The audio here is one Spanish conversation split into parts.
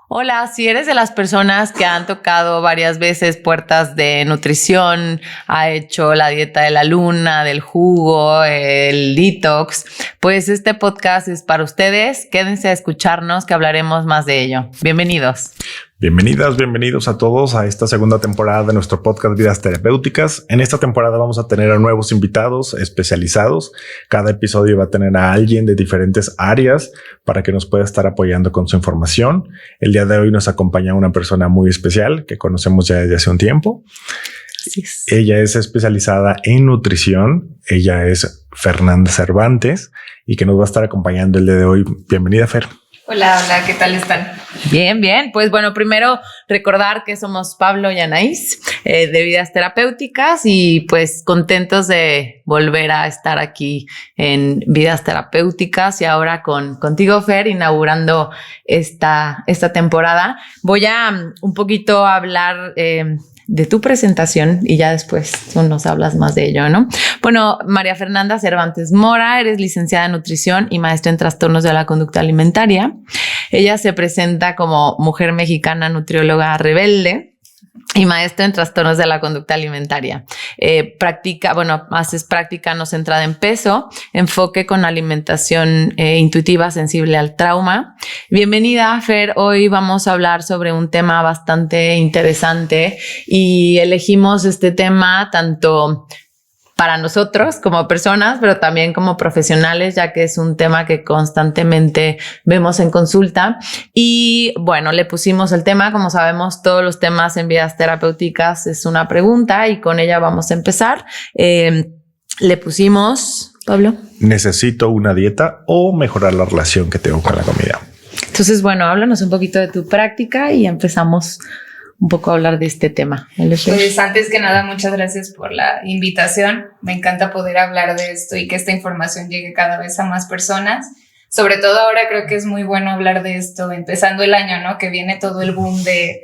Hola, si eres de las personas que han tocado varias veces puertas de nutrición, ha hecho la dieta de la luna, del jugo, el detox, pues este podcast es para ustedes. Quédense a escucharnos que hablaremos más de ello. Bienvenidos. Bienvenidos a todos a esta segunda temporada de nuestro podcast Vidas Terapéuticas. En esta temporada vamos a tener a nuevos invitados especializados. Cada episodio va a tener a alguien de diferentes áreas para que nos pueda estar apoyando con su información. El día de hoy nos acompaña una persona muy especial que conocemos ya desde hace un tiempo. Ella es especializada en nutrición. Ella es Fernanda Cervantes y que nos va a estar acompañando el día de hoy. Bienvenida, Fer. Hola, ¿qué tal están? Bien. Pues bueno, primero recordar que somos Pablo y Anaís de Vidas Terapéuticas y pues contentos de volver a estar aquí en Vidas Terapéuticas y ahora contigo, Fer, inaugurando esta temporada. Voy a un poquito hablar de tu presentación y ya después tú nos hablas más de ello, ¿no? Bueno, María Fernanda Cervantes Mora, eres licenciada en nutrición y maestra en trastornos de la conducta alimentaria. Ella se presenta como mujer mexicana nutrióloga rebelde y maestra en trastornos de la conducta alimentaria. Haces práctica no centrada en peso, enfoque con alimentación intuitiva sensible al trauma. Bienvenida, Fer. Hoy vamos a hablar sobre un tema bastante interesante y elegimos este tema tanto para nosotros como personas, pero también como profesionales, ya que es un tema que constantemente vemos en consulta. Y bueno, le pusimos el tema, como sabemos, todos los temas en Vidas Terapéuticas es una pregunta y con ella vamos a empezar. Le pusimos, Pablo. ¿Necesito una dieta o mejorar la relación que tengo con la comida? Entonces, bueno, háblanos un poquito de tu práctica y empezamos un poco a hablar de este tema. Pues antes que nada, muchas gracias por la invitación. Me encanta poder hablar de esto y que esta información llegue cada vez a más personas. Sobre todo ahora creo que es muy bueno hablar de esto, empezando el año, ¿no? Que viene todo el boom de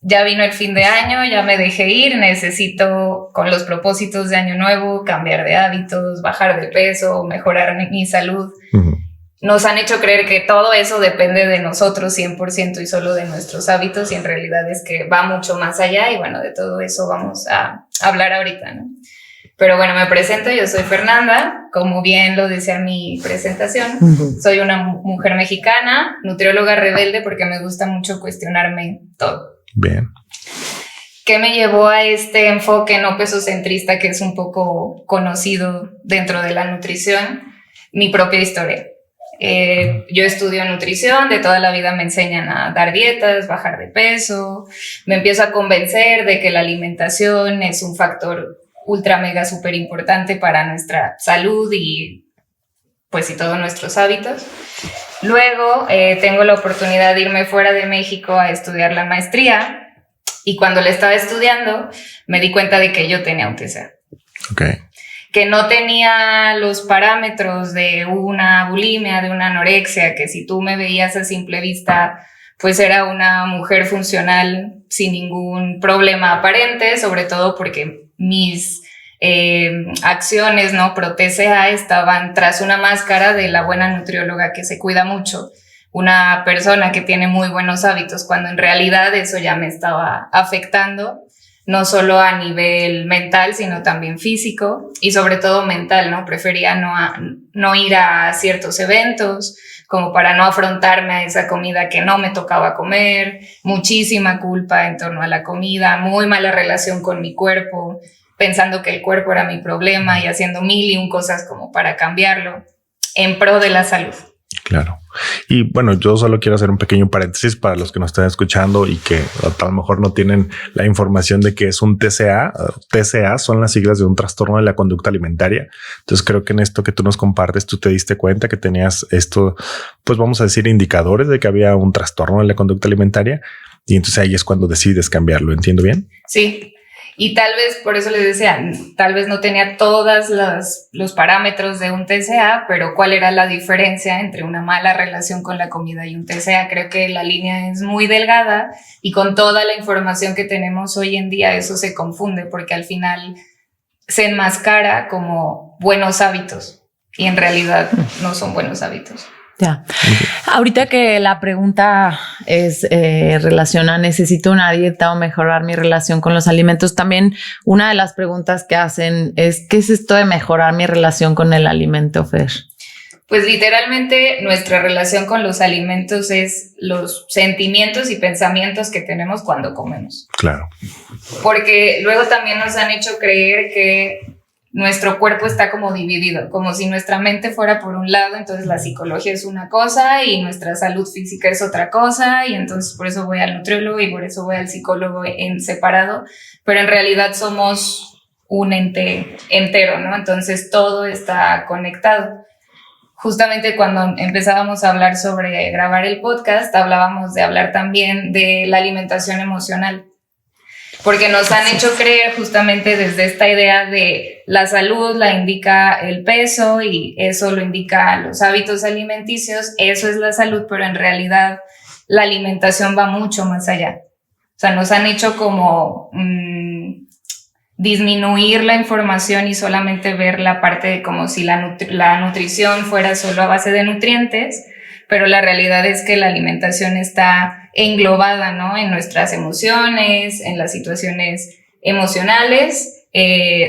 ya vino el fin de año, ya me dejé ir, necesito con los propósitos de año nuevo cambiar de hábitos, bajar de peso, mejorar mi salud. Uh-huh. Nos han hecho creer que todo eso depende de nosotros 100% y solo de nuestros hábitos y en realidad es que va mucho más allá y bueno, de todo eso vamos a hablar ahorita, ¿no? Pero bueno, me presento, yo soy Fernanda, como bien lo decía mi presentación, soy una mujer mexicana, nutrióloga rebelde porque me gusta mucho cuestionarme todo. Bien. ¿Qué me llevó a este enfoque no pesocentrista que es un poco conocido dentro de la nutrición? Mi propia historia. Yo estudio nutrición, de toda la vida me enseñan a dar dietas, bajar de peso, me empiezo a convencer de que la alimentación es un factor ultra mega súper importante para nuestra salud y pues y todos nuestros hábitos. Luego tengo la oportunidad de irme fuera de México a estudiar la maestría y cuando la estaba estudiando me di cuenta de que yo tenía un TCA. Okay. Que no tenía los parámetros de una bulimia, de una anorexia, que si tú me veías a simple vista, pues era una mujer funcional sin ningún problema aparente, sobre todo porque mis acciones, ¿no? Pro TCA estaban tras una máscara de la buena nutrióloga que se cuida mucho, una persona que tiene muy buenos hábitos, cuando en realidad eso ya me estaba afectando. No solo a nivel mental, sino también físico y sobre todo mental, ¿no? Prefería no ir a ciertos eventos como para no afrontarme a esa comida que no me tocaba comer, muchísima culpa en torno a la comida, muy mala relación con mi cuerpo, pensando que el cuerpo era mi problema y haciendo 1001 cosas como para cambiarlo en pro de la salud. Claro. Y bueno, yo solo quiero hacer un pequeño paréntesis para los que nos están escuchando y que a lo mejor no tienen la información de que es un TCA. TCA son las siglas de un trastorno de la conducta alimentaria. Entonces creo que en esto que tú nos compartes, tú te diste cuenta que tenías esto, pues vamos a decir, indicadores de que había un trastorno de la conducta alimentaria y entonces ahí es cuando decides cambiarlo. ¿Entiendo bien? Sí. Y tal vez, por eso les decía, tal vez no tenía todos los parámetros de un TCA, pero ¿cuál era la diferencia entre una mala relación con la comida y un TCA? Creo que la línea es muy delgada y con toda la información que tenemos hoy en día eso se confunde porque al final se enmascara como buenos hábitos y en realidad no son buenos hábitos. Ya. Ahorita que la pregunta es relaciona, ¿necesito una dieta o mejorar mi relación con los alimentos? También una de las preguntas que hacen es, ¿qué es esto de mejorar mi relación con el alimento, Fer? Pues literalmente nuestra relación con los alimentos es los sentimientos y pensamientos que tenemos cuando comemos. Claro. Porque luego también nos han hecho creer que nuestro cuerpo está como dividido, como si nuestra mente fuera por un lado, entonces la psicología es una cosa y nuestra salud física es otra cosa, y entonces por eso voy al nutriólogo y por eso voy al psicólogo en separado, pero en realidad somos un ente entero, ¿no? Entonces todo está conectado. Justamente cuando empezábamos a hablar sobre grabar el podcast, hablábamos de hablar también de la alimentación emocional. Porque nos han hecho creer justamente desde esta idea de la salud la indica el peso y eso lo indica los hábitos alimenticios, eso es la salud, pero en realidad la alimentación va mucho más allá. O sea, nos han hecho como disminuir la información y solamente ver la parte de como si la nutrición fuera solo a base de nutrientes, pero la realidad es que la alimentación está englobada, ¿no? En nuestras emociones, en las situaciones emocionales,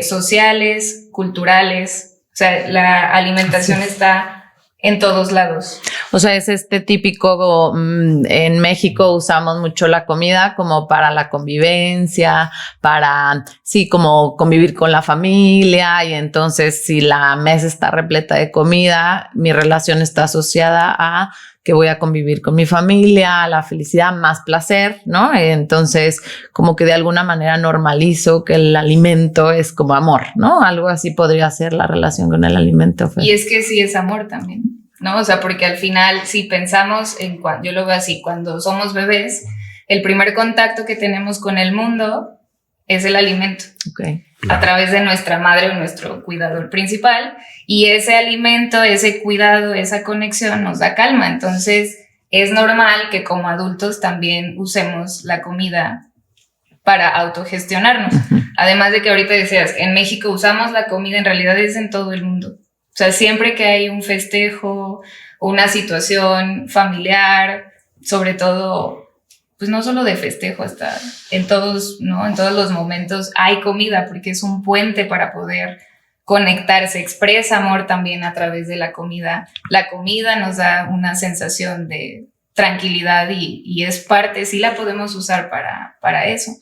sociales, culturales. O sea, la alimentación está en todos lados. O sea, es este típico, en México usamos mucho la comida como para la convivencia, para, sí, como convivir con la familia, y entonces si la mesa está repleta de comida, mi relación está asociada a que voy a convivir con mi familia, la felicidad, más placer, ¿no? Entonces, como que de alguna manera normalizo que el alimento es como amor, ¿no? Algo así podría ser la relación con el alimento. Y es que sí es amor también, ¿no? O sea, porque al final, si pensamos en cuando, yo lo veo así, cuando somos bebés, el primer contacto que tenemos con el mundo es el alimento. Okay. A través de nuestra madre o nuestro cuidador principal, y ese alimento, ese cuidado, esa conexión nos da calma. Entonces es normal que como adultos también usemos la comida para autogestionarnos. Además de que ahorita decías, en México usamos la comida, en realidad es en todo el mundo. O sea, siempre que hay un festejo, una situación familiar, sobre todo, pues no solo de festejo, hasta en todos, ¿no? En todos los momentos hay comida, porque es un puente para poder conectar. Se expresa amor también a través de la comida. La comida nos da una sensación de tranquilidad y es parte, sí la podemos usar para eso.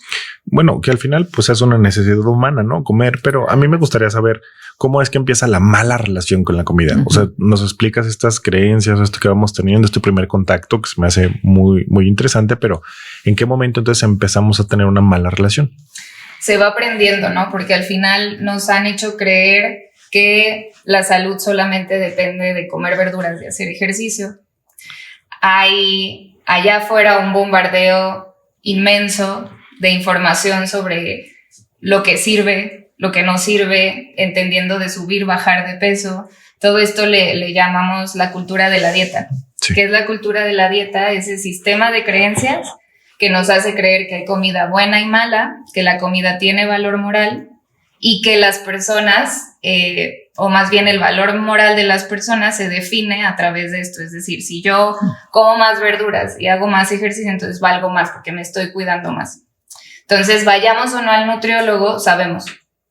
Bueno, que al final pues es una necesidad humana, ¿no? Comer, pero a mí me gustaría saber cómo es que empieza la mala relación con la comida. O sea, nos explicas estas creencias, esto que vamos teniendo, este primer contacto que se me hace muy, muy interesante, pero ¿en qué momento entonces empezamos a tener una mala relación? Se va aprendiendo, ¿no? Porque al final nos han hecho creer que la salud solamente depende de comer verduras, de hacer ejercicio. Hay allá afuera un bombardeo inmenso de información sobre lo que sirve, lo que no sirve, entendiendo de subir, bajar de peso. Todo esto le llamamos la cultura de la dieta. Sí. ¿Qué es la cultura de la dieta? Ese sistema de creencias que nos hace creer que hay comida buena y mala, que la comida tiene valor moral y que las personas, o más bien el valor moral de las personas se define a través de esto. Es decir, si yo como más verduras y hago más ejercicio, entonces valgo más porque me estoy cuidando más. Entonces, vayamos o no al nutriólogo, sabemos,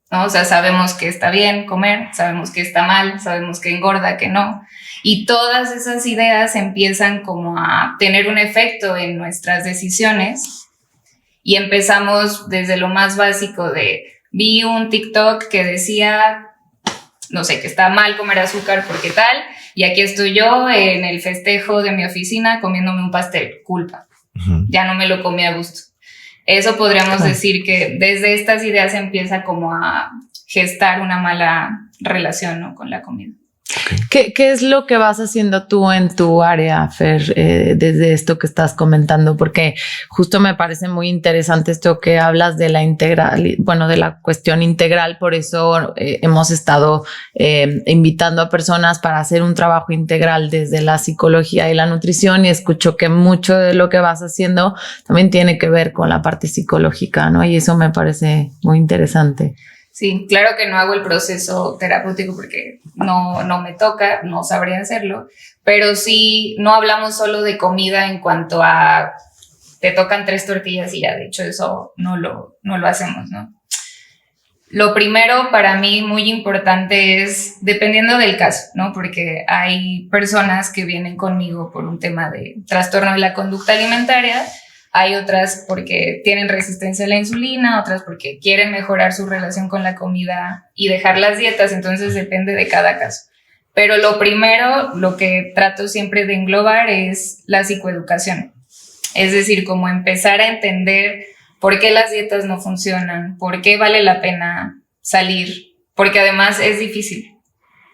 ¿no? O sea, sabemos que está bien comer, sabemos que está mal, sabemos que engorda, que no. Y todas esas ideas empiezan como a tener un efecto en nuestras decisiones y empezamos desde lo más básico de, vi un TikTok que decía, no sé, que está mal comer azúcar porque tal, y aquí estoy yo en el festejo de mi oficina comiéndome un pastel, culpa. Ya no me lo comí a gusto. Eso podríamos decir que desde estas ideas empieza como a gestar una mala relación, ¿no? Con la comida. ¿Qué es lo que vas haciendo tú en tu área, Fer, desde esto que estás comentando? Porque justo me parece muy interesante esto que hablas de la integral, bueno, de la cuestión integral. Por eso hemos estado invitando a personas para hacer un trabajo integral desde la psicología y la nutrición, y escucho que mucho de lo que vas haciendo también tiene que ver con la parte psicológica, ¿no? Y eso me parece muy interesante. Sí, claro que no hago el proceso terapéutico porque no me toca, no sabría hacerlo, pero sí no hablamos solo de comida en cuanto a te tocan 3 tortillas y ya, de hecho eso no lo hacemos, ¿no? Lo primero para mí muy importante es, dependiendo del caso, ¿no? Porque hay personas que vienen conmigo por un tema de trastorno de la conducta alimentaria, hay otras porque tienen resistencia a la insulina, otras porque quieren mejorar su relación con la comida y dejar las dietas, entonces depende de cada caso. Pero lo primero, lo que trato siempre de englobar es la psicoeducación, es decir, como empezar a entender por qué las dietas no funcionan, por qué vale la pena salir, porque además es difícil,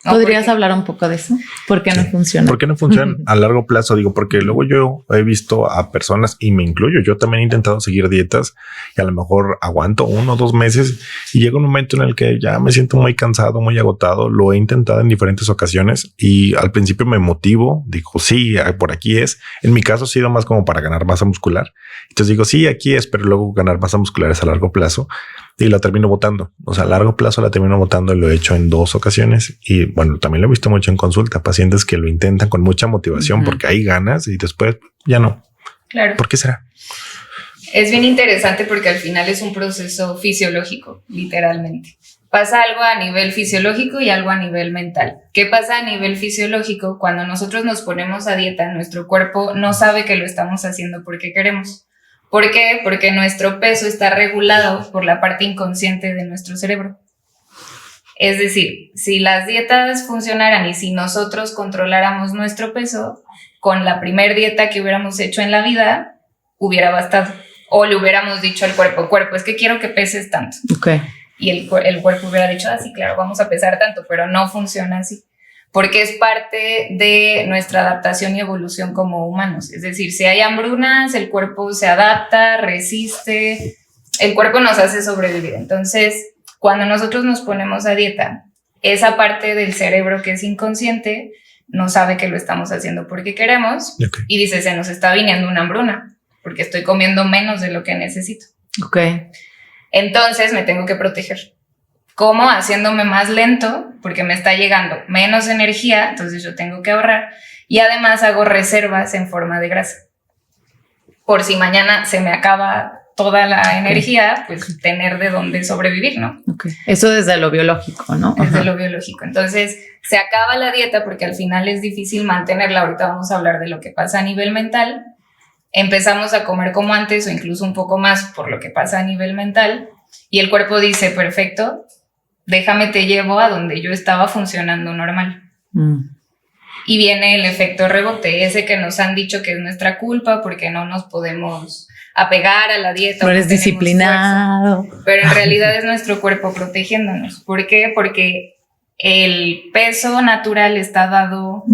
¿no? ¿Podrías hablar un poco de eso? ¿Por qué no funciona? ¿Por qué no funcionan a largo plazo? Digo, porque luego yo he visto a personas y me incluyo. Yo también he intentado seguir dietas y a lo mejor aguanto 1 o 2 meses y llega un momento en el que ya me siento muy cansado, muy agotado. Lo he intentado en diferentes ocasiones y al principio me motivo. Digo, sí, por aquí es. En mi caso ha sido más como para ganar masa muscular. Entonces digo, sí, aquí es, pero luego ganar masa muscular es a largo plazo. Y la termino botando. O sea, a largo plazo la termino botando y lo he hecho en 2 ocasiones. Y bueno, también lo he visto mucho en consulta. Pacientes que lo intentan con mucha motivación porque hay ganas y después ya no. Claro. ¿Por qué será? Es bien interesante porque al final es un proceso fisiológico, literalmente. Pasa algo a nivel fisiológico y algo a nivel mental. ¿Qué pasa a nivel fisiológico? Cuando nosotros nos ponemos a dieta, nuestro cuerpo no sabe que lo estamos haciendo porque queremos. ¿Por qué? Porque nuestro peso está regulado por la parte inconsciente de nuestro cerebro. Es decir, si las dietas funcionaran y si nosotros controláramos nuestro peso, con la primer dieta que hubiéramos hecho en la vida, hubiera bastado. O le hubiéramos dicho al cuerpo, es que quiero que peses tanto. Okay. Y el cuerpo hubiera dicho, sí, claro, vamos a pesar tanto, pero no funciona así. Porque es parte de nuestra adaptación y evolución como humanos. Es decir, si hay hambrunas, el cuerpo se adapta, resiste, el cuerpo nos hace sobrevivir. Entonces, cuando nosotros nos ponemos a dieta, esa parte del cerebro que es inconsciente no sabe que lo estamos haciendo porque queremos y dice, se nos está viniendo una hambruna porque estoy comiendo menos de lo que necesito. Okay. Entonces, me tengo que proteger. ¿Cómo? Haciéndome más lento porque me está llegando menos energía, entonces yo tengo que ahorrar y además hago reservas en forma de grasa. Por si mañana se me acaba toda la energía, pues tener de dónde sobrevivir, ¿no? Okay. Eso desde lo biológico, ¿no? Desde lo biológico. Entonces se acaba la dieta porque al final es difícil mantenerla. Ahorita vamos a hablar de lo que pasa a nivel mental. Empezamos a comer como antes o incluso un poco más por lo que pasa a nivel mental y el cuerpo dice, perfecto, déjame te llevo a donde yo estaba funcionando normal. Y viene el efecto rebote, ese que nos han dicho que es nuestra culpa porque no nos podemos apegar a la dieta. No eres disciplinado. Fuerza, pero en realidad es nuestro cuerpo protegiéndonos. ¿Por qué? Porque el peso natural está dado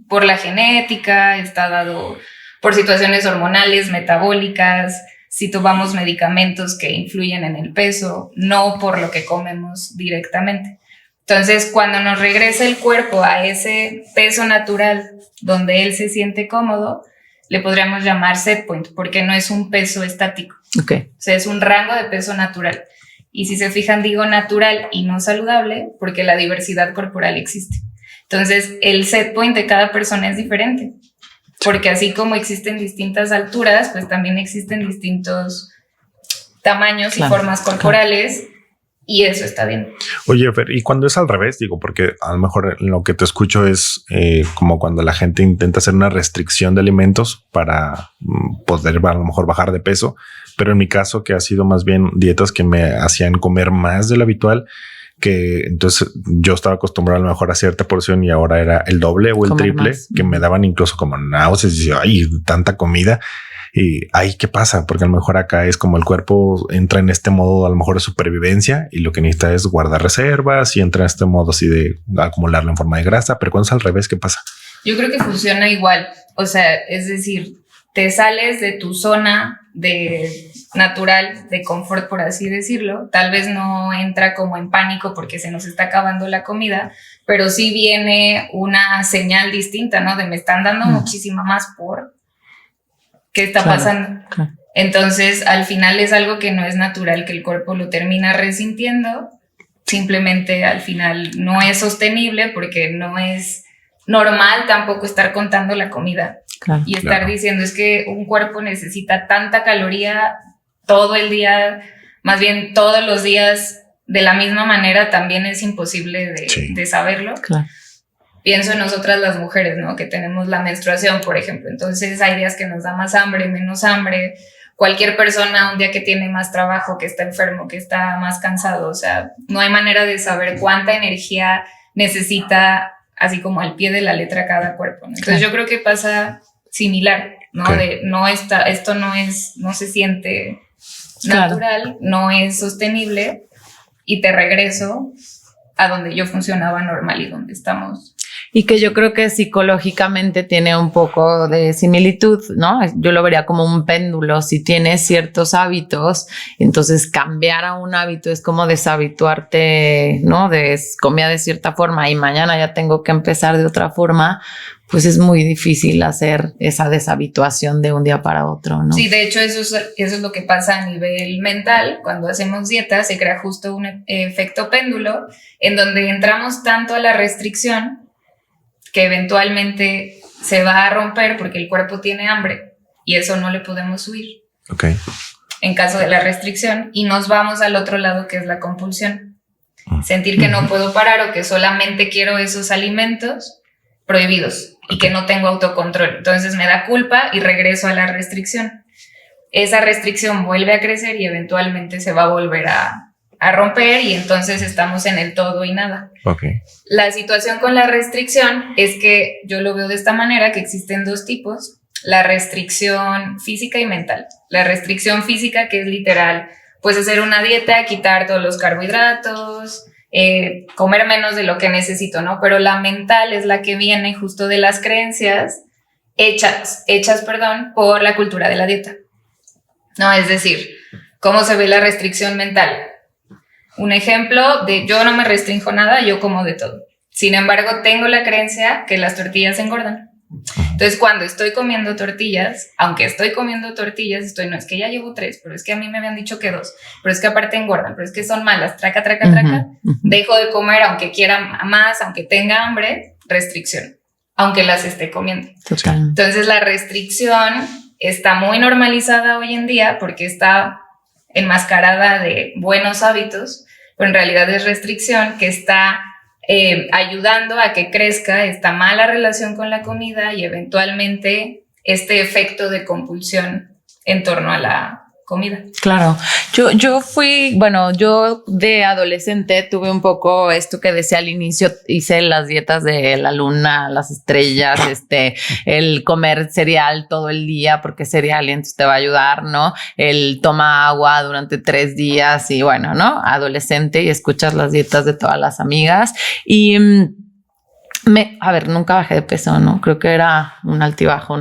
por la genética, está dado por situaciones hormonales, metabólicas, si tomamos medicamentos que influyen en el peso, no por lo que comemos directamente. Entonces, cuando nos regresa el cuerpo a ese peso natural donde él se siente cómodo, le podríamos llamar set point, porque no es un peso estático. Okay. O sea, es un rango de peso natural. Y si se fijan, digo natural y no saludable, porque la diversidad corporal existe. Entonces, el set point de cada persona es diferente. Porque así como existen distintas alturas, pues también existen distintos tamaños y formas corporales y eso está bien. Oye, Fer, y cuando es al revés, digo, porque a lo mejor lo que te escucho es como cuando la gente intenta hacer una restricción de alimentos para poder a lo mejor bajar de peso, pero en mi caso que ha sido más bien dietas que me hacían comer más de lo habitual, que entonces yo estaba acostumbrado a lo mejor a cierta porción y ahora era el doble o el comer triple más. Que me daban incluso como náuseas y decía, ay, tanta comida y ay, ¿qué pasa? Porque a lo mejor acá es como el cuerpo entra en este modo a lo mejor de supervivencia y lo que necesita es guardar reservas y entra en este modo así de acumularlo en forma de grasa, pero cuando es al revés, ¿qué pasa? Yo creo que funciona igual, o sea, es decir, te sales de tu zona de natural, de confort, por así decirlo. Tal vez no entra como en pánico porque se nos está acabando la comida, pero sí viene una señal distinta, ¿no? De me están dando muchísima más por qué está pasando. Entonces, al final es algo que no es natural, que el cuerpo lo termina resintiendo simplemente al final no es sostenible porque no es normal tampoco estar contando la comida. Claro. Y estar diciendo es que un cuerpo necesita tanta caloría todo el día, más bien todos los días de la misma manera, también es imposible de saberlo. Claro. Pienso en nosotras las mujeres, ¿no? Que tenemos la menstruación, por ejemplo. Entonces hay días que nos da más hambre, menos hambre. Cualquier persona, un día que tiene más trabajo, que está enfermo, que está más cansado. O sea, no hay manera de saber cuánta energía necesita, así como al pie de la letra, cada cuerpo, ¿no? Entonces yo creo que pasa similar, ¿no? De esto no se siente natural, no es sostenible, y te regreso a donde yo funcionaba normal y donde estamos. Y que yo creo que psicológicamente tiene un poco de similitud, ¿no? Yo lo vería como un péndulo. Si tienes ciertos hábitos, entonces cambiar a un hábito es como deshabituarte, ¿no? Comía de cierta forma y mañana ya tengo que empezar de otra forma, pues es muy difícil hacer esa deshabituación de un día para otro, ¿no? Sí, de hecho eso es lo que pasa a nivel mental. Cuando hacemos dieta se crea justo un efecto péndulo en donde entramos tanto a la restricción que eventualmente se va a romper porque el cuerpo tiene hambre y eso no le podemos huir. Okay. En caso de la restricción, y nos vamos al otro lado, que es la compulsión. Sentir que no puedo parar o que solamente quiero esos alimentos prohibidos y que no tengo autocontrol. Entonces me da culpa y regreso a la restricción. Esa restricción vuelve a crecer y eventualmente se va a volver a romper y entonces estamos en el todo y nada. Okay. La situación con la restricción es que yo lo veo de esta manera, que existen dos tipos: la restricción física y mental. La restricción física, que es literal, pues hacer una dieta, quitar todos los carbohidratos, comer menos de lo que necesito, ¿no? Pero la mental es la que viene justo de las creencias hechas, por la cultura de la dieta, ¿no? Es decir, ¿cómo se ve la restricción mental? Un ejemplo de yo no me restrinjo nada, yo como de todo. Sin embargo, tengo la creencia que las tortillas engordan. Entonces, cuando estoy comiendo tortillas, aunque estoy comiendo tortillas, no es que ya llevo 3, pero es que a mí me habían dicho que 2, pero es que aparte engordan, pero es que son malas, traca, dejo de comer aunque quiera más, aunque tenga hambre, restricción, aunque las esté comiendo. Total. Entonces, la restricción está muy normalizada hoy en día porque está enmascarada de buenos hábitos, pero en realidad es restricción que está ayudando a que crezca esta mala relación con la comida y eventualmente este efecto de compulsión en torno a la comida. Claro, yo de adolescente tuve un poco esto que decía al inicio, hice las dietas de la luna, las estrellas, el comer cereal todo el día porque cereal entonces te va a ayudar, ¿no? El toma agua durante 3 días y bueno, ¿no? Adolescente y escuchas las dietas de todas las amigas y nunca bajé de peso, ¿no? Creo que era un altibajo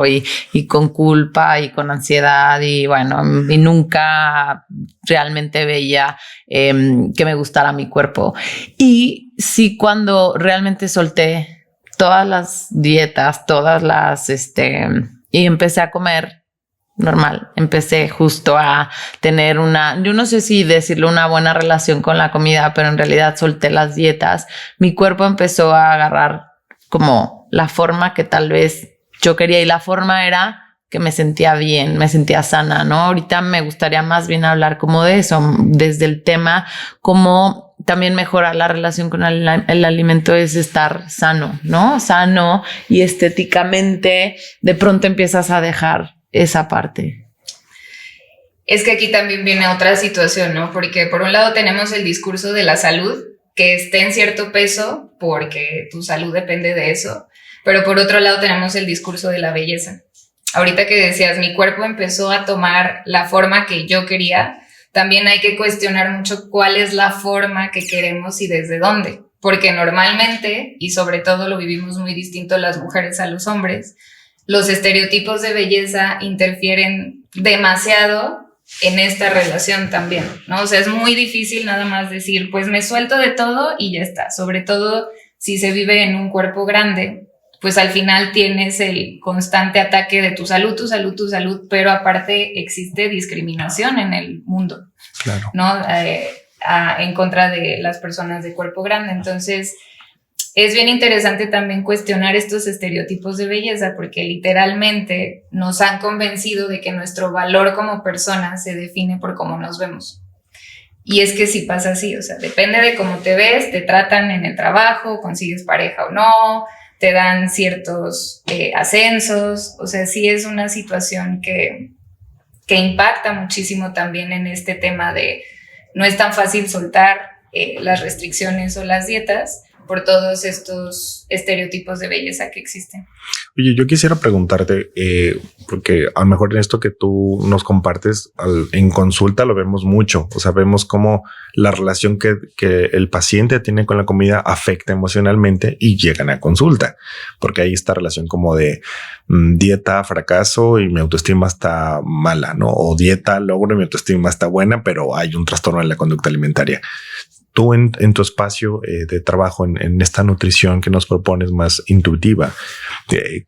y con culpa y con ansiedad y bueno, y nunca realmente veía que me gustara mi cuerpo. Y sí, cuando realmente solté todas las dietas, y empecé a comer normal, empecé justo a tener yo no sé si decirlo, una buena relación con la comida, pero en realidad solté las dietas. Mi cuerpo empezó a agarrar como la forma que tal vez yo quería y la forma era que me sentía bien, me sentía sana, ¿no? Ahorita me gustaría más bien hablar como de eso, desde el tema como también mejorar la relación con el alimento es estar sano, ¿no? Sano y estéticamente de pronto empiezas a dejar esa parte. Es que aquí también viene otra situación, ¿no? Porque por un lado tenemos el discurso de la salud, que esté en cierto peso porque tu salud depende de eso, pero por otro lado tenemos el discurso de la belleza. Ahorita que decías, mi cuerpo empezó a tomar la forma que yo quería, también hay que cuestionar mucho cuál es la forma que queremos y desde dónde, porque normalmente, y sobre todo lo vivimos muy distinto las mujeres a los hombres, los estereotipos de belleza interfieren demasiado en esta relación también, ¿no? O sea, es muy difícil nada más decir, pues me suelto de todo y ya está. Sobre todo si se vive en un cuerpo grande, pues al final tienes el constante ataque de tu salud, pero aparte existe discriminación en el mundo. Claro. ¿No? en contra de las personas de cuerpo grande. Entonces, es bien interesante también cuestionar estos estereotipos de belleza, porque literalmente nos han convencido de que nuestro valor como persona se define por cómo nos vemos. Y es que sí pasa así, o sea, depende de cómo te ves, te tratan en el trabajo, consigues pareja o no, te dan ciertos ascensos, o sea, sí es una situación que impacta muchísimo también en este tema de no es tan fácil soltar las restricciones o las dietas por todos estos estereotipos de belleza que existen. Oye, yo quisiera preguntarte, porque a lo mejor en esto que tú nos compartes en consulta lo vemos mucho, o sea, vemos cómo la relación que el paciente tiene con la comida afecta emocionalmente y llegan a consulta, porque hay esta relación como de dieta, fracaso y mi autoestima está mala, ¿no? O dieta, logro y mi autoestima está buena, pero hay un trastorno en la conducta alimentaria. Tú en tu espacio de trabajo, en esta nutrición que nos propones más intuitiva,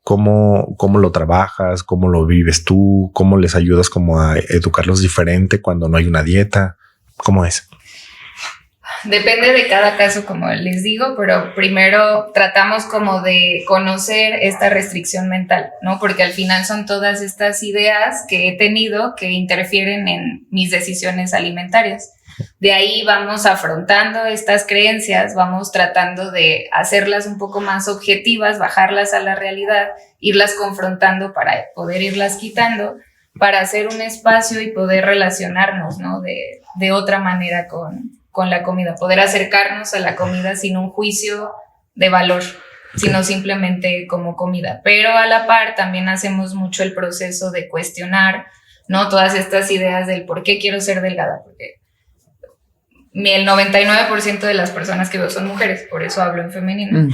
¿cómo lo trabajas? ¿Cómo lo vives tú? ¿Cómo les ayudas como a educarlos diferente cuando no hay una dieta? ¿Cómo es? Depende de cada caso, como les digo, pero primero tratamos como de conocer esta restricción mental, ¿no? Porque al final son todas estas ideas que he tenido que interfieren en mis decisiones alimentarias. De ahí vamos afrontando estas creencias, vamos tratando de hacerlas un poco más objetivas, bajarlas a la realidad, irlas confrontando para poder irlas quitando, para hacer un espacio y poder relacionarnos, ¿no? de otra manera con la comida, poder acercarnos a la comida sin un juicio de valor, sino simplemente como comida. Pero a la par también hacemos mucho el proceso de cuestionar, ¿no? Todas estas ideas del por qué quiero ser delgada, porque el 99% de las personas que veo son mujeres, por eso hablo en femenino.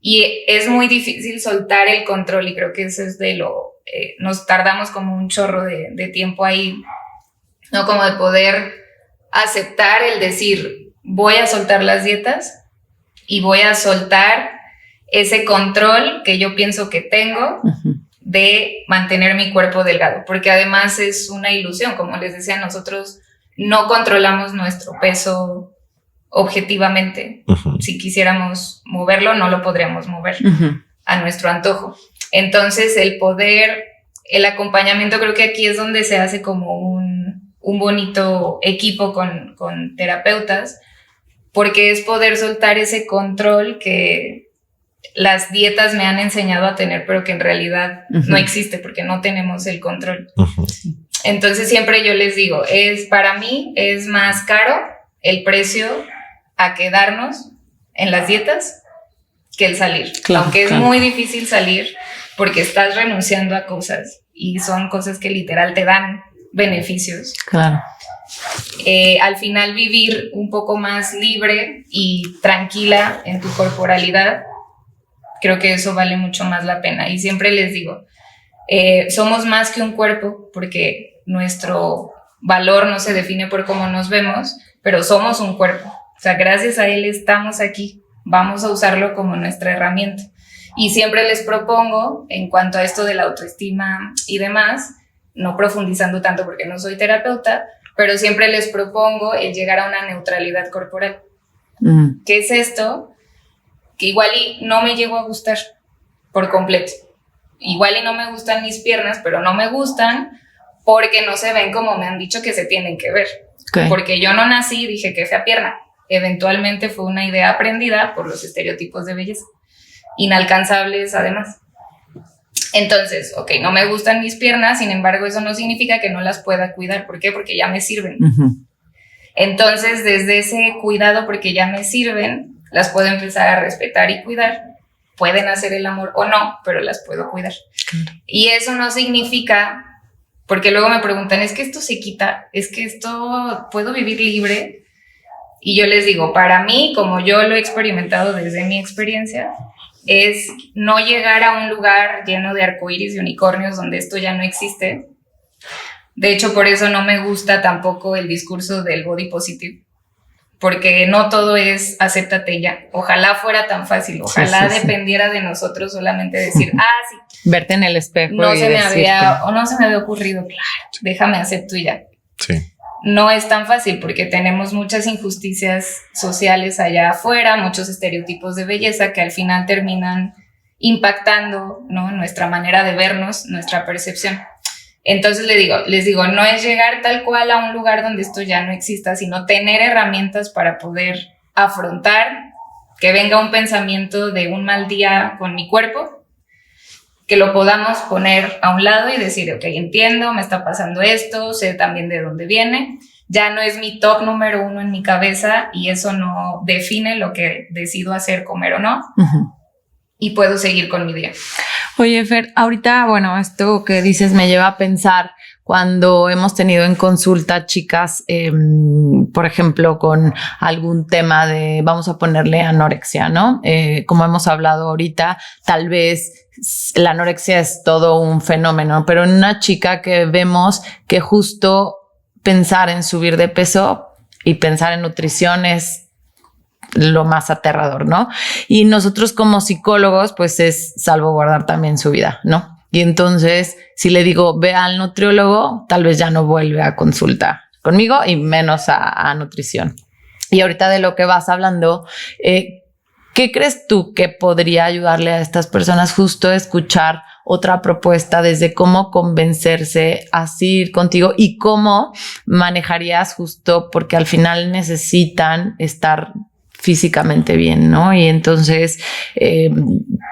Y es muy difícil soltar el control, y creo que eso es de lo... nos tardamos como un chorro de tiempo ahí, ¿no? Como de poder aceptar el decir, voy a soltar las dietas y voy a soltar ese control que yo pienso que tengo de mantener mi cuerpo delgado, porque además es una ilusión, como les decía, nosotros no controlamos nuestro peso objetivamente. Si quisiéramos moverlo, no lo podríamos mover a nuestro antojo. Entonces, el acompañamiento, creo que aquí es donde se hace como un bonito equipo con terapeutas, porque es poder soltar ese control que las dietas me han enseñado a tener, pero que en realidad no existe, porque no tenemos el control. Entonces siempre yo les digo, para mí es más caro el precio a quedarnos en las dietas que el salir. Claro, aunque es muy difícil salir porque estás renunciando a cosas y son cosas que literal te dan beneficios. Claro. Al final vivir un poco más libre y tranquila en tu corporalidad, creo que eso vale mucho más la pena. Y siempre les digo, somos más que un cuerpo, porque nuestro valor no se define por cómo nos vemos, pero somos un cuerpo. O sea, gracias a él estamos aquí. Vamos a usarlo como nuestra herramienta. Y siempre les propongo, en cuanto a esto de la autoestima y demás, no profundizando tanto porque no soy terapeuta, pero siempre les propongo el llegar a una neutralidad corporal. ¿Qué es esto? Que igual y no me llego a gustar por completo. Igual y no me gustan mis piernas, pero no me gustan porque no se ven como me han dicho que se tienen que ver. Okay. Porque yo no nací y dije que fea pierna. Eventualmente fue una idea aprendida por los estereotipos de belleza, inalcanzables además. Entonces, ok, no me gustan mis piernas, sin embargo, eso no significa que no las pueda cuidar. ¿Por qué? Porque ya me sirven. Entonces, desde ese cuidado, porque ya me sirven, las puedo empezar a respetar y cuidar. Pueden hacer el amor o no, pero las puedo cuidar. Y eso no significa... Porque luego me preguntan, ¿es que esto se quita? ¿Es que esto puedo vivir libre? Y yo les digo, para mí, como yo lo he experimentado desde mi experiencia, es no llegar a un lugar lleno de arcoíris y unicornios donde esto ya no existe. De hecho, por eso no me gusta tampoco el discurso del body positive, porque no todo es acéptate ya. Ojalá fuera tan fácil, ojalá dependiera de nosotros solamente decir, sí. Verte en el espejo no se me había ocurrido, claro, déjame acepto y ya. Sí. no es tan fácil porque tenemos muchas injusticias sociales allá afuera, muchos estereotipos de belleza que al final terminan impactando, ¿no?, nuestra manera de vernos, nuestra percepción. Entonces les digo, no es llegar tal cual a un lugar donde esto ya no exista, sino tener herramientas para poder afrontar que venga un pensamiento de un mal día con mi cuerpo, que lo podamos poner a un lado y decir, ok, entiendo, me está pasando esto, sé también de dónde viene, ya no es mi top número 1 en mi cabeza y eso no define lo que decido hacer, comer o no, y puedo seguir con mi día. Oye, Fer, ahorita, bueno, esto que dices me lleva a pensar cuando hemos tenido en consulta chicas, por ejemplo, con algún tema de, vamos a ponerle anorexia, ¿no? Como hemos hablado ahorita, tal vez la anorexia es todo un fenómeno, pero en una chica que vemos que justo pensar en subir de peso y pensar en nutrición es lo más aterrador, ¿no? Y nosotros como psicólogos, pues es salvaguardar también su vida, ¿no? Y entonces, si le digo, ve al nutriólogo, tal vez ya no vuelve a consulta conmigo y menos a nutrición. Y ahorita de lo que vas hablando, ¿qué crees tú que podría ayudarle a estas personas justo a escuchar otra propuesta desde cómo convencerse a ir contigo y cómo manejarías justo porque al final necesitan estar físicamente bien, ¿no? Y entonces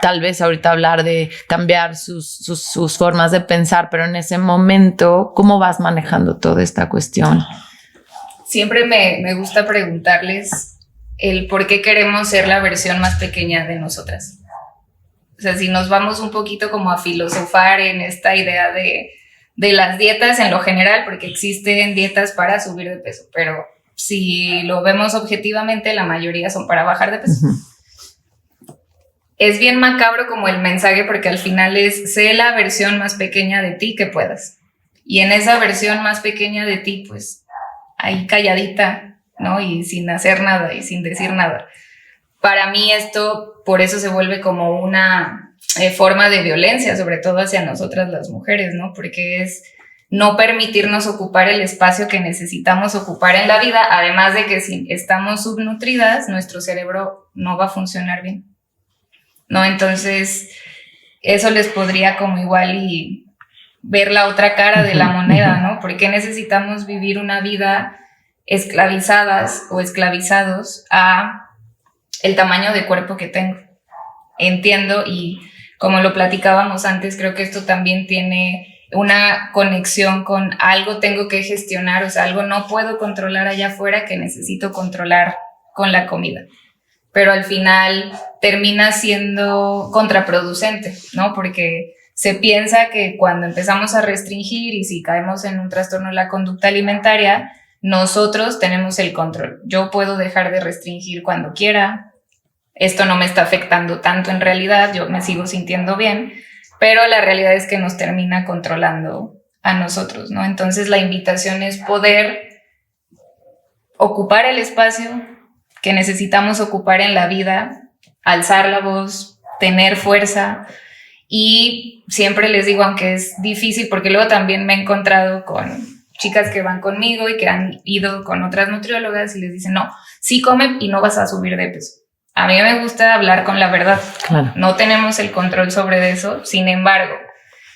tal vez ahorita hablar de cambiar sus formas de pensar, pero en ese momento, ¿cómo vas manejando toda esta cuestión? Siempre me gusta preguntarles el por qué queremos ser la versión más pequeña de nosotras. O sea, si nos vamos un poquito como a filosofar en esta idea de las dietas en lo general, porque existen dietas para subir de peso, pero si lo vemos objetivamente, la mayoría son para bajar de peso. Es bien macabro como el mensaje porque al final es, sé la versión más pequeña de ti que puedas. Y en esa versión más pequeña de ti, pues, ahí calladita, ¿no? Y sin hacer nada y sin decir nada. Para mí esto, por eso se vuelve como una forma de violencia, sobre todo hacia nosotras las mujeres, ¿no? Porque es no permitirnos ocupar el espacio que necesitamos ocupar en la vida, además de que si estamos subnutridas, nuestro cerebro no va a funcionar bien, ¿no? Entonces, eso les podría como igual y ver la otra cara de la moneda, ¿no? ¿Por qué necesitamos vivir una vida esclavizadas o esclavizados a el tamaño de cuerpo que tengo? Entiendo, y como lo platicábamos antes, creo que esto también tiene una conexión con algo tengo que gestionar, o sea, algo no puedo controlar allá afuera que necesito controlar con la comida. Pero al final termina siendo contraproducente, ¿no? Porque se piensa que cuando empezamos a restringir y si caemos en un trastorno de la conducta alimentaria, nosotros tenemos el control. Yo puedo dejar de restringir cuando quiera. Esto no me está afectando tanto en realidad, yo me sigo sintiendo bien, pero la realidad es que nos termina controlando a nosotros, ¿no? Entonces la invitación es poder ocupar el espacio que necesitamos ocupar en la vida, alzar la voz, tener fuerza. Y siempre les digo, aunque es difícil, porque luego también me he encontrado con chicas que van conmigo y que han ido con otras nutriólogas y les dicen, no, sí come y no vas a subir de peso. A mí me gusta hablar con la verdad. Claro. No tenemos el control sobre eso. Sin embargo,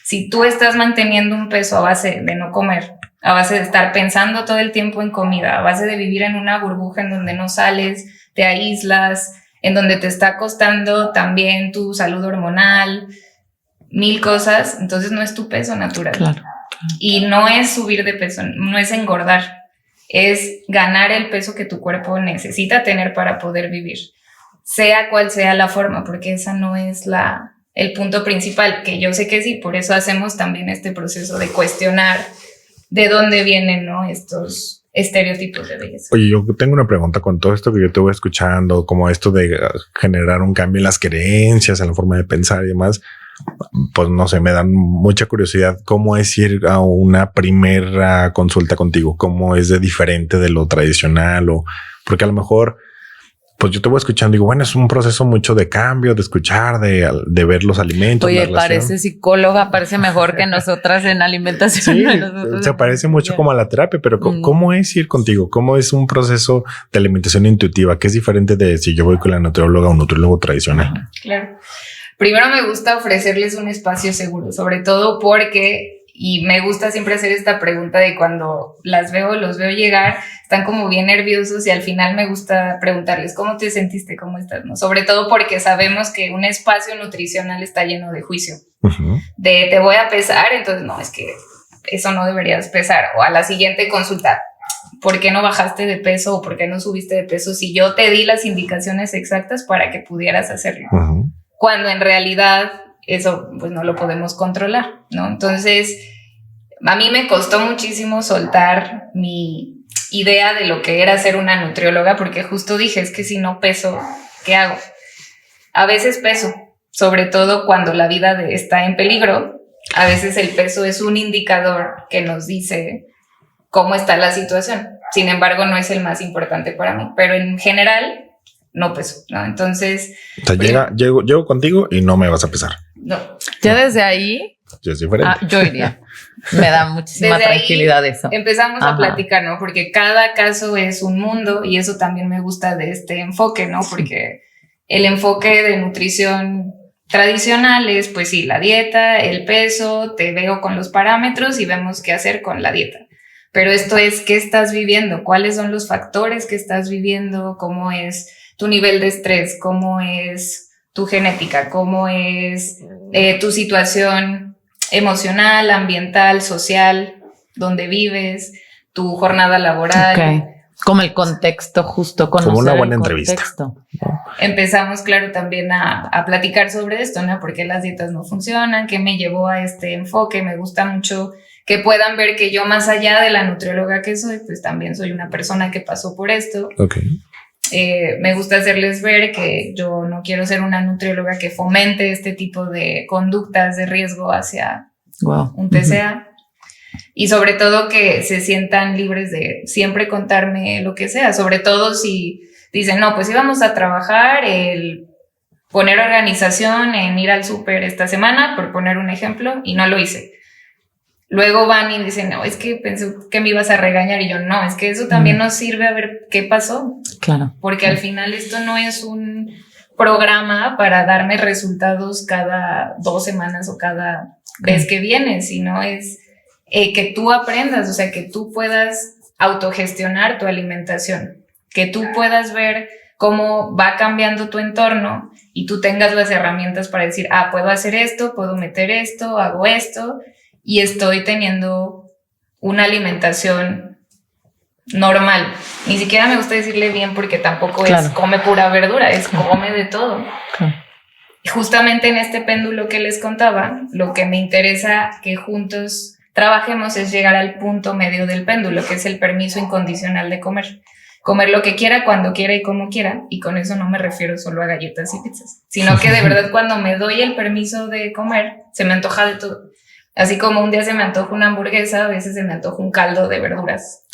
si tú estás manteniendo un peso a base de no comer, a base de estar pensando todo el tiempo en comida, a base de vivir en una burbuja en donde no sales, te aíslas, en donde te está costando también tu salud hormonal, 1000 cosas, entonces no es tu peso natural. Claro. Y no es subir de peso, no es engordar, es ganar el peso que tu cuerpo necesita tener para poder vivir, sea cual sea la forma, porque esa no es el punto principal, que yo sé que sí, por eso hacemos también este proceso de cuestionar de dónde vienen, ¿no?, estos estereotipos de belleza. Oye, yo tengo una pregunta con todo esto que yo te voy escuchando, como esto de generar un cambio en las creencias, en la forma de pensar y demás. Pues no sé, me dan mucha curiosidad cómo es ir a una primera consulta contigo, cómo es de diferente de lo tradicional, o porque a lo mejor pues yo te voy escuchando y digo, bueno, es un proceso mucho de cambio, de escuchar, de ver los alimentos. Oye, parece psicóloga, parece mejor que nosotras en alimentación. Sí, se parece mucho como a la terapia, pero ¿cómo es ir contigo? ¿Cómo es un proceso de alimentación intuitiva? Que es diferente de si yo voy con la nutrióloga o un nutriólogo tradicional. Claro. Primero me gusta ofrecerles un espacio seguro, sobre todo porque, y me gusta siempre hacer esta pregunta de cuando los veo llegar, están como bien nerviosos y al final me gusta preguntarles, ¿cómo te sentiste? ¿Cómo estás? ¿No? Sobre todo porque sabemos que un espacio nutricional está lleno de juicio, de te voy a pesar, entonces no, es que eso no deberías pesar, o a la siguiente consulta, ¿por qué no bajaste de peso o por qué no subiste de peso si yo te di las indicaciones exactas para que pudieras hacerlo? Cuando en realidad eso pues no lo podemos controlar, ¿no? Entonces, a mí me costó muchísimo soltar mi idea de lo que era ser una nutrióloga, porque justo dije, es que si no peso, ¿qué hago? A veces peso, sobre todo cuando la vida está en peligro. A veces el peso es un indicador que nos dice cómo está la situación. Sin embargo, no es el más importante para mí, pero en general no peso, ¿no? Entonces... O sea, llego contigo y no me vas a pesar. No. Ya desde ahí... Yo es diferente. Yo iría. Me da muchísima desde tranquilidad eso. Empezamos a platicar, ¿no? Porque cada caso es un mundo y eso también me gusta de este enfoque, ¿no? Porque el enfoque de nutrición tradicional es, pues sí, la dieta, el peso, te veo con los parámetros y vemos qué hacer con la dieta. Pero esto es, ¿qué estás viviendo? ¿Cuáles son los factores que estás viviendo? ¿Cómo es tu nivel de estrés? ¿Cómo es tu genética? ¿Cómo es tu situación emocional, ambiental, social, donde vives, tu jornada laboral? Okay. Como el contexto, justo conocer como una buena el entrevista. Empezamos, claro, también a platicar sobre esto, ¿no? ¿Por qué las dietas no funcionan? ¿Qué me llevó a este enfoque? Me gusta mucho que puedan ver que yo, más allá de la nutrióloga que soy, pues también soy una persona que pasó por esto. Okay. Me gusta hacerles ver que yo no quiero ser una nutrióloga que fomente este tipo de conductas de riesgo hacia un TCA. Y sobre todo que se sientan libres de siempre contarme lo que sea, sobre todo si dicen, no, pues íbamos a trabajar el poner organización en ir al súper esta semana, por poner un ejemplo, y no lo hice. Luego van y dicen, no, es que pensé que me ibas a regañar, y yo, no, es que eso también nos sirve a ver qué pasó. Claro. Porque al final esto no es un programa para darme resultados cada 2 semanas o cada vez que vienes, sino es que tú aprendas, o sea, que tú puedas autogestionar tu alimentación, que tú puedas ver cómo va cambiando tu entorno y tú tengas las herramientas para decir, puedo hacer esto, puedo meter esto, hago esto y estoy teniendo una alimentación normal. Ni siquiera me gusta decirle bien porque tampoco es come pura verdura, es come de todo. Y justamente en este péndulo que les contaba, lo que me interesa que juntos trabajemos es llegar al punto medio del péndulo, que es el permiso incondicional de comer. Comer lo que quiera, cuando quiera y como quiera. Y con eso no me refiero solo a galletas y pizzas, sino que de verdad cuando me doy el permiso de comer, se me antoja de todo. Así como un día se me antoja una hamburguesa, a veces se me antoja un caldo de verduras.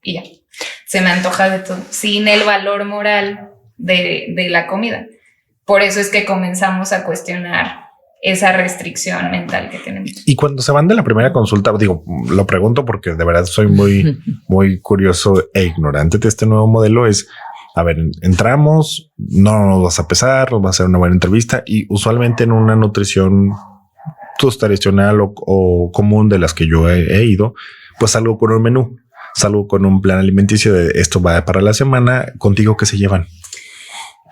Y ya, se me antoja de todo, sin el valor moral de la comida. Por eso es que comenzamos a cuestionar esa restricción mental que tenemos. Y cuando se van de la primera consulta, digo, lo pregunto porque de verdad soy muy curioso e ignorante de este nuevo modelo, es, a ver, entramos, no nos vas a pesar, nos va a hacer una buena entrevista y usualmente en una nutrición tradicional o común de las que yo he ido, pues salgo con un menú, salgo con un plan alimenticio de esto va para la semana. ¿Contigo qué se llevan?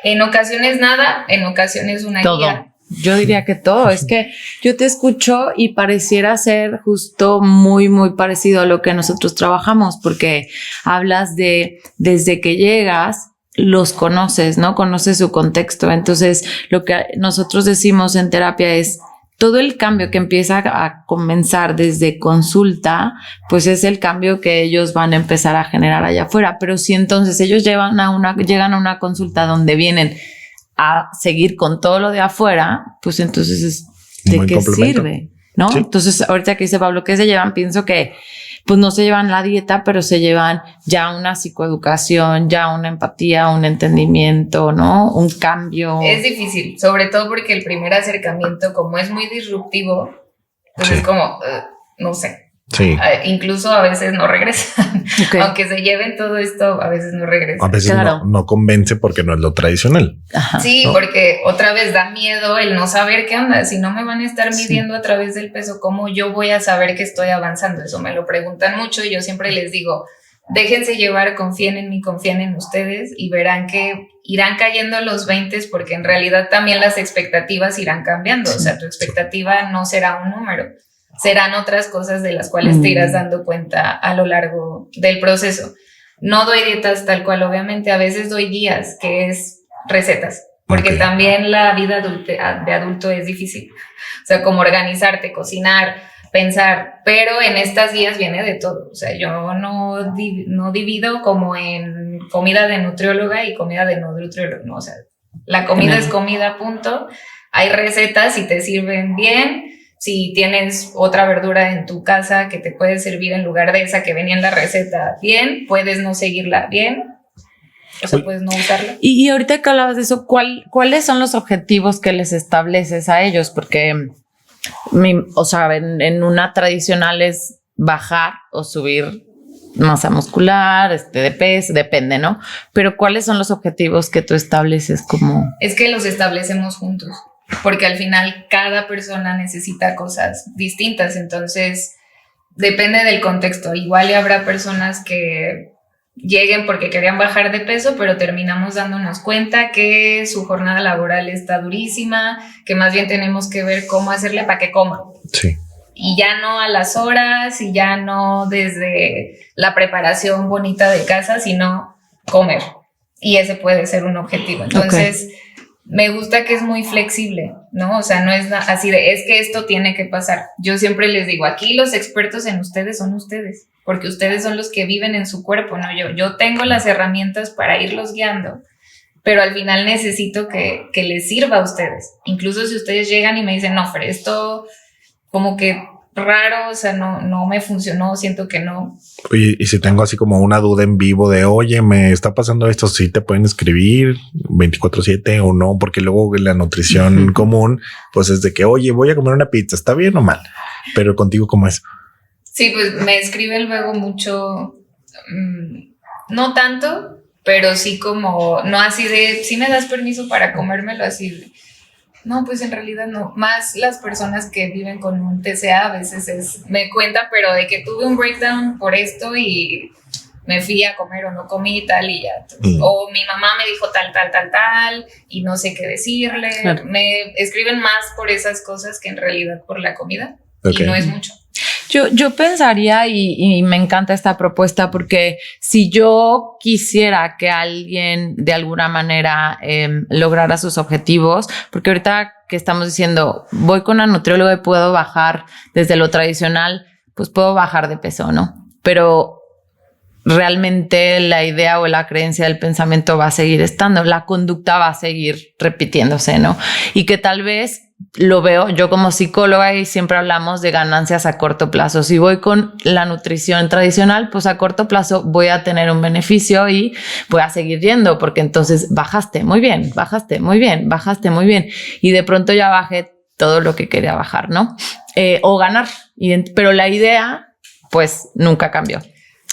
En ocasiones nada, en ocasiones una guía. Yo diría que todo. Es que yo te escucho y pareciera ser justo muy, muy parecido a lo que nosotros trabajamos, porque hablas de desde que llegas, los conoces, ¿no? Conoces su contexto. Entonces, lo que nosotros decimos en terapia es todo el cambio que empieza a comenzar desde consulta, pues es el cambio que ellos van a empezar a generar allá afuera. Pero si entonces ellos llegan a una consulta donde vienen a seguir con todo lo de afuera, pues entonces ¿de qué sirve? ¿No? Sí. Entonces, ahorita que dice Pablo, ¿qué se llevan? Pienso que pues no se llevan la dieta, pero se llevan ya una psicoeducación, ya una empatía, un entendimiento, ¿no? Un cambio. Es difícil, sobre todo porque el primer acercamiento, como es muy disruptivo, pues es como, no sé. Sí. Incluso a veces no regresan. Okay. Aunque se lleven todo esto, a veces no regresan. A veces no convence porque no es lo tradicional. Ajá. Sí, ¿no? Porque otra vez da miedo el no saber qué onda. Si no me van a estar midiendo a través del peso, ¿cómo yo voy a saber que estoy avanzando? Eso me lo preguntan mucho y yo siempre les digo, déjense llevar, confíen en mí, confíen en ustedes y verán que irán cayendo los 20 porque en realidad también las expectativas irán cambiando. O sea, tu expectativa no será un número. Serán otras cosas de las cuales te irás dando cuenta a lo largo del proceso. No doy dietas tal cual, obviamente, a veces doy guías, que es recetas, porque también la vida de adulto es difícil. O sea, como organizarte, cocinar, pensar, pero en estas guías viene de todo. O sea, yo no divido como en comida de nutrióloga y comida de no nutrióloga, no, o sea, la comida es comida, punto. Hay recetas y te sirven bien. Si tienes otra verdura en tu casa que te puede servir en lugar de esa que venía en la receta, bien, puedes no seguirla, bien, o sea, puedes no usarla. Y ahorita que hablabas de eso, ¿cuáles son los objetivos que les estableces a ellos? Porque, o sea, en una tradicional es bajar o subir masa muscular, de peso, depende, ¿no? Pero ¿cuáles son los objetivos que tú estableces como? Es que los establecemos juntos. Porque al final cada persona necesita cosas distintas, entonces depende del contexto. Igual y habrá personas que lleguen porque querían bajar de peso, pero terminamos dándonos cuenta que su jornada laboral está durísima, que más bien tenemos que ver cómo hacerle para que coma. Sí. Y ya no a las horas, y ya no desde la preparación bonita de casa, sino comer. Y ese puede ser un objetivo. Entonces... Me gusta que es muy flexible, ¿no? O sea, no es así de, es que esto tiene que pasar. Yo siempre les digo, aquí los expertos en ustedes son ustedes, porque ustedes son los que viven en su cuerpo, ¿no? Yo tengo las herramientas para irlos guiando, pero al final necesito que les sirva a ustedes. Incluso si ustedes llegan y me dicen, no, Fer, esto como que raro, o sea, no me funcionó, siento que no. Oye, y si tengo así como una duda en vivo de, oye, me está pasando esto, ¿sí te pueden escribir 24/7 o no? Porque luego la nutrición común, pues es de que, oye, voy a comer una pizza, ¿está bien o mal? Pero contigo, ¿cómo es? Sí, pues me escriben luego mucho, no tanto, pero sí como, no así de, ¿sí me das permiso para comérmelo? Así. No, pues en realidad no. Más las personas que viven con un TCA a veces me cuentan, pero de que tuve un breakdown por esto y me fui a comer o no comí y tal y ya. O mi mamá me dijo tal y no sé qué decirle. Claro. Me escriben más por esas cosas que en realidad por la comida. Okay. Y no es mucho. Yo pensaría y me encanta esta propuesta porque si yo quisiera que alguien de alguna manera lograra sus objetivos, porque ahorita que estamos diciendo voy con una nutrióloga y puedo bajar desde lo tradicional, pues puedo bajar de peso, ¿no? Pero realmente la idea o la creencia del pensamiento va a seguir estando, la conducta va a seguir repitiéndose, ¿no? Y que tal vez lo veo yo como psicóloga y siempre hablamos de ganancias a corto plazo. Si voy con la nutrición tradicional, pues a corto plazo voy a tener un beneficio y voy a seguir yendo porque entonces bajaste muy bien y de pronto ya bajé todo lo que quería bajar, ¿no? O ganar, pero la idea pues nunca cambió.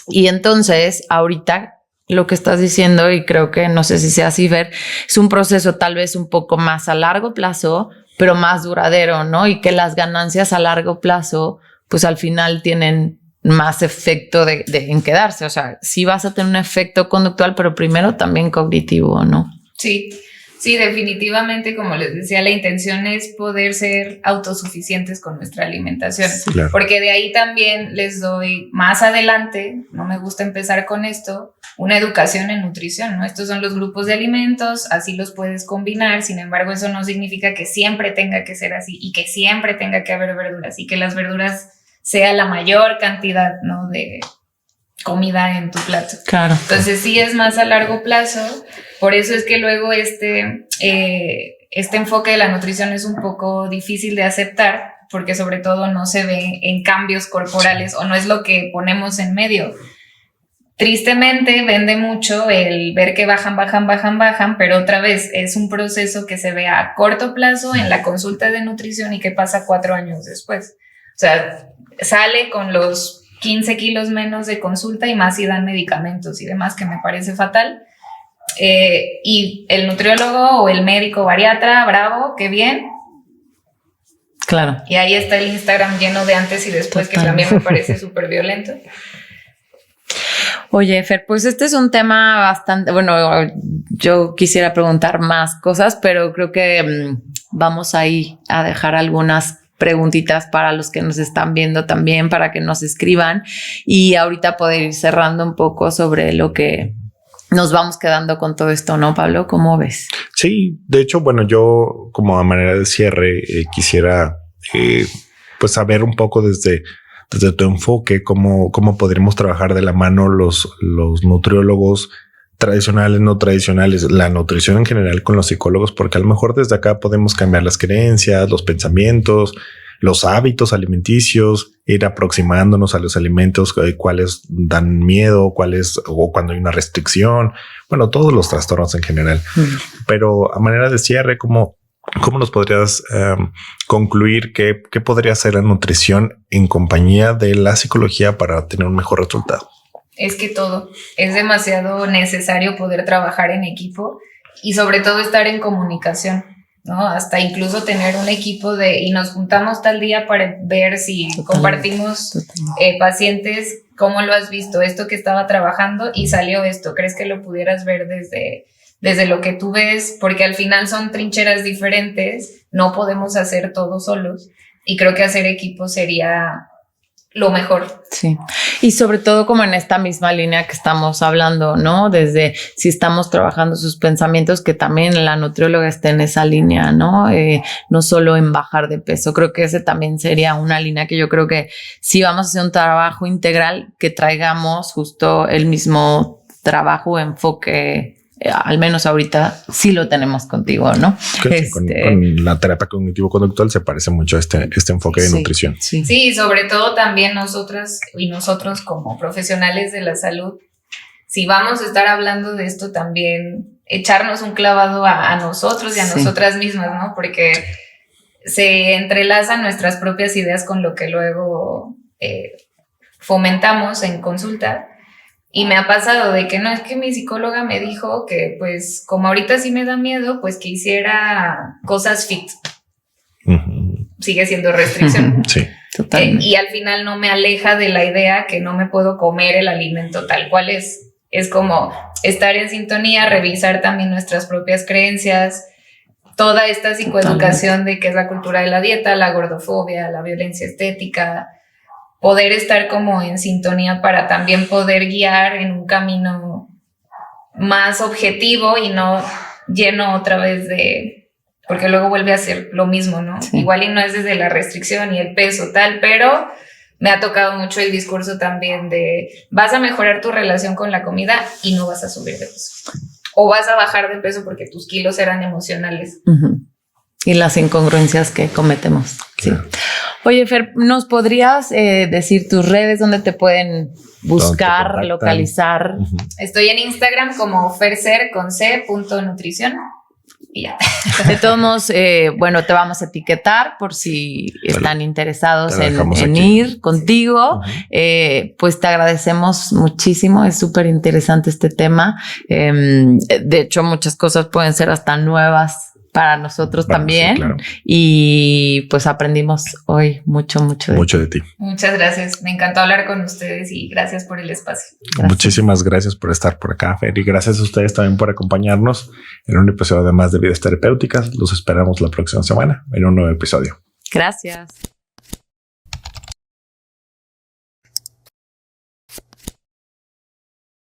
Y entonces ahorita lo que estás diciendo, y creo que no sé si sea así, Fer, es un proceso tal vez un poco más a largo plazo, pero más duradero, ¿no? Y que las ganancias a largo plazo, pues al final tienen más efecto en quedarse. O sea, sí vas a tener un efecto conductual, pero primero también cognitivo, ¿no? Sí, definitivamente, como les decía, la intención es poder ser autosuficientes con nuestra alimentación. Claro. Porque de ahí también les doy más adelante, no me gusta empezar con esto, una educación en nutrición, ¿no? Estos son los grupos de alimentos, así los puedes combinar, sin embargo, eso no significa que siempre tenga que ser así y que siempre tenga que haber verduras y que las verduras sea la mayor cantidad, ¿no? De comida en tu plato. Claro. Entonces sí es más a largo plazo, por eso es que luego este enfoque de la nutrición es un poco difícil de aceptar, porque sobre todo no se ve en cambios corporales o no es lo que ponemos en medio. Tristemente vende mucho el ver que bajan, pero otra vez es un proceso que se ve a corto plazo en la consulta de nutrición y que pasa 4 años después. O sea, sale con los 15 kilos menos de consulta y más si dan medicamentos y demás, que me parece fatal. Y el nutriólogo o el médico bariatra, bravo, qué bien. Claro. Y ahí está el Instagram lleno de antes y después, total, que también me parece súper violento. Oye, Fer, pues este es un tema bastante, bueno, yo quisiera preguntar más cosas, pero creo que vamos ahí a dejar algunas preguntitas para los que nos están viendo también, para que nos escriban y ahorita poder ir cerrando un poco sobre lo que nos vamos quedando con todo esto, ¿no, Pablo? ¿Cómo ves? Sí, de hecho, bueno, yo como a manera de cierre quisiera pues saber un poco desde tu enfoque, cómo podríamos trabajar de la mano los nutriólogos tradicionales, no tradicionales, la nutrición en general con los psicólogos, porque a lo mejor desde acá podemos cambiar las creencias, los pensamientos, los hábitos alimenticios, ir aproximándonos a los alimentos, cuáles dan miedo, cuáles, o cuando hay una restricción, bueno, todos los trastornos en general. Pero a manera de cierre, ¿cómo nos podrías concluir qué podría ser la nutrición en compañía de la psicología para tener un mejor resultado? Es que todo es demasiado necesario poder trabajar en equipo y sobre todo estar en comunicación, ¿no? Hasta incluso tener un equipo y nos juntamos tal día para ver si compartimos pacientes, cómo lo has visto, esto que estaba trabajando y salió esto, ¿crees que lo pudieras ver desde lo que tú ves? Porque al final son trincheras diferentes, no podemos hacer todo solos y creo que hacer equipo sería lo mejor. Sí. Y sobre todo como en esta misma línea que estamos hablando, ¿no? Desde si estamos trabajando sus pensamientos, que también la nutrióloga esté en esa línea, ¿no? No solo en bajar de peso. Creo que ese también sería una línea que yo creo que si vamos a hacer un trabajo integral, que traigamos justo el mismo trabajo, enfoque. Al menos ahorita sí lo tenemos contigo, ¿no? Sí, con la terapia cognitivo-conductual se parece mucho a este enfoque de nutrición. Sí, sobre todo también nosotros como profesionales de la salud, si vamos a estar hablando de esto también, echarnos un clavado a nosotros y a nosotras mismas, ¿no? Porque se entrelazan nuestras propias ideas con lo que luego fomentamos en consulta. Y me ha pasado de que no, es que mi psicóloga me dijo que pues como ahorita sí me da miedo, pues que hiciera cosas fit. Sigue siendo restricción. Sí, totalmente. Y al final no me aleja de la idea que no me puedo comer el alimento tal cual es. Es como estar en sintonía, revisar también nuestras propias creencias, toda esta psicoeducación de qué es la cultura de la dieta, la gordofobia, la violencia estética, poder estar como en sintonía para también poder guiar en un camino más objetivo y no lleno otra vez porque luego vuelve a ser lo mismo, ¿no? Sí. Igual y no es desde la restricción y el peso tal, pero me ha tocado mucho el discurso también de vas a mejorar tu relación con la comida y no vas a subir de peso. O vas a bajar de peso porque tus kilos eran emocionales. Y las incongruencias que cometemos. Sí. Oye, Fer, ¿nos podrías decir tus redes donde te pueden buscar, localizar? Estoy en Instagram como ferser.nutrición y ya. De todos modos, bueno, te vamos a etiquetar por si están interesados en ir contigo. Pues te agradecemos muchísimo. Es súper interesante este tema. De hecho, muchas cosas pueden ser hasta nuevas para nosotros también. Sí, claro. Y pues aprendimos hoy mucho de ti. Muchas gracias. Me encantó hablar con ustedes y gracias por el espacio. Gracias. Muchísimas gracias por estar por acá, Fer, y gracias a ustedes también por acompañarnos en un episodio de Más de Vidas Terapéuticas. Los esperamos la próxima semana en un nuevo episodio. Gracias.